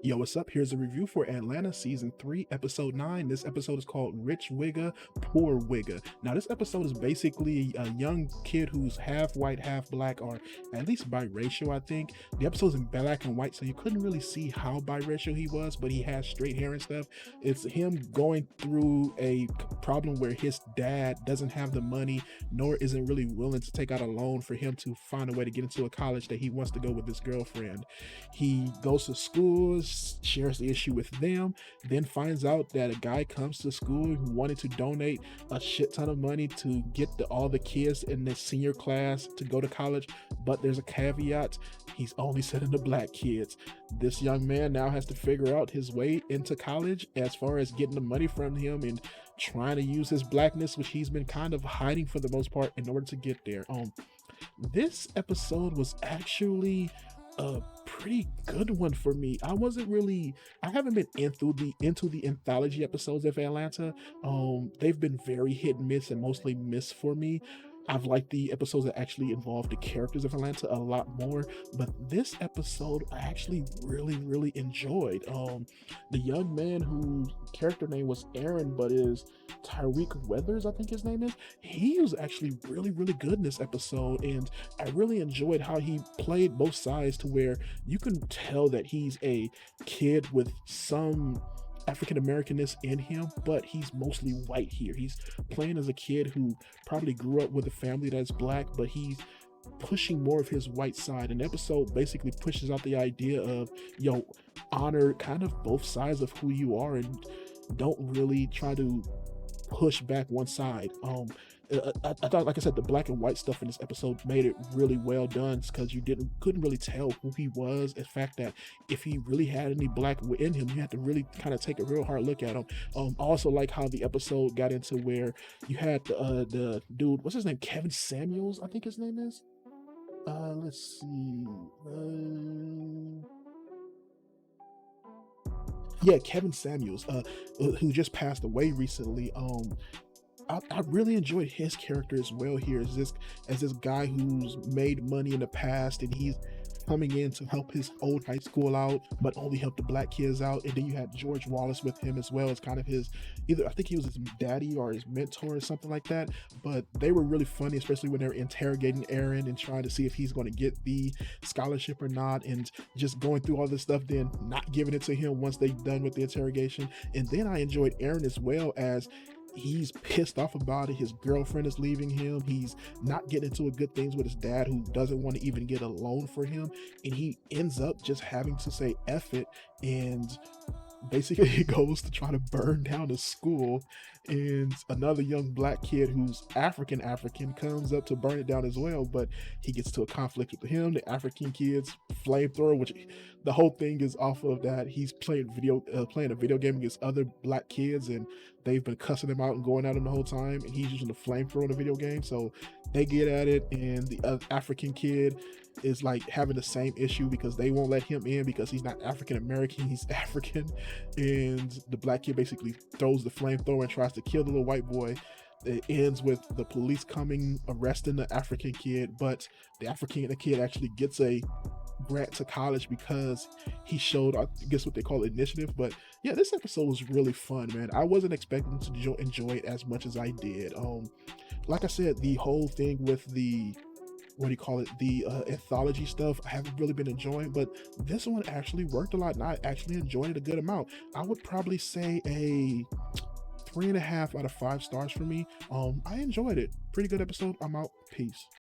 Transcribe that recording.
Yo, what's up? Here's a review for Atlanta Season 3, Episode 9. This episode is called Rich Wigga, Poor Wigga. Now, this episode is basically a young kid who's half white, half black, or at least biracial, I think. The episode's in black and white, so you couldn't really see how biracial he was, but he has straight hair and stuff. It's him going through a problem where his dad doesn't have the money, nor isn't really willing to take out a loan for him to find a way to get into a college that he wants to go with his girlfriend. He goes to school, shares the issue with them, then finds out that a guy comes to school who wanted to donate a shit ton of money to get all the kids in the senior class to go to college, but there's a caveat: he's only sending the black kids. This young man now has to figure out his way into college as far as getting the money from him and trying to use his blackness, which he's been kind of hiding for the most part, in order to get there. This episode was actually a pretty good one for me. I haven't been into the anthology episodes of Atlanta. They've been very hit and miss, and mostly miss for me. I've liked the episodes that actually involve the characters of Atlanta a lot more, but this episode I actually really enjoyed. The young man whose character name was Aaron, but is Tyreek Weathers, I think his name is. He was actually really good in this episode, and I really enjoyed how he played both sides, to where you can tell that he's a kid with some African Americanness in him, but he's mostly white here. He's playing as a kid who probably grew up with a family that's black, but he's pushing more of his white side. And the episode basically pushes out the idea of, honor kind of both sides of who you are, and don't really try to push back one side. I thought, like I said, the black and white stuff in this episode made it really well done, because you couldn't really tell who he was. In fact, that if he really had any black in him, you had to really kind of take a real hard look at him. Also like how the episode got into where you had the dude, what's his name, Kevin Samuels, I think his name is. Let's see. Yeah, Kevin Samuels, who just passed away recently. I really enjoyed his character as well here, as this guy who's made money in the past, and he's coming in to help his old high school out, but only help the black kids out. And then you had George Wallace with him as well, as kind of his, I think he was his daddy or his mentor or something like that. But they were really funny, especially when they're interrogating Aaron and trying to see if he's going to get the scholarship or not, and just going through all this stuff, then not giving it to him once they're done with the interrogation. And then I enjoyed Aaron as well, as he's pissed off about it. His girlfriend is leaving him. He's not getting into a good things with his dad, who doesn't want to even get a loan for him. And he ends up just having to say F it, and basically he goes to try to burn down the school, and another young black kid who's African comes up to burn it down as well, but he gets to a conflict with him. The African kid's flamethrower, which the whole thing is off of that he's playing a video game against other black kids, and they've been cussing him out and going at him the whole time, and he's using the flamethrower in the video game. So they get at it, and the African kid is like having the same issue, because they won't let him in because he's not African American, he's African. And the black kid basically throws the flamethrower and tries to kill the little white boy. It ends with the police coming, arresting the African kid, but the African kid actually gets a grant to college because he showed, I guess, what they call initiative. But yeah, this episode was really fun, man. I wasn't expecting to enjoy it as much as I did. Like I said, the whole thing with the, the anthology stuff, I haven't really been enjoying, but this one actually worked a lot, and I actually enjoyed it a good amount. I would probably say a 3.5 out of 5 stars for me. I enjoyed it. Pretty good episode. I'm out. Peace.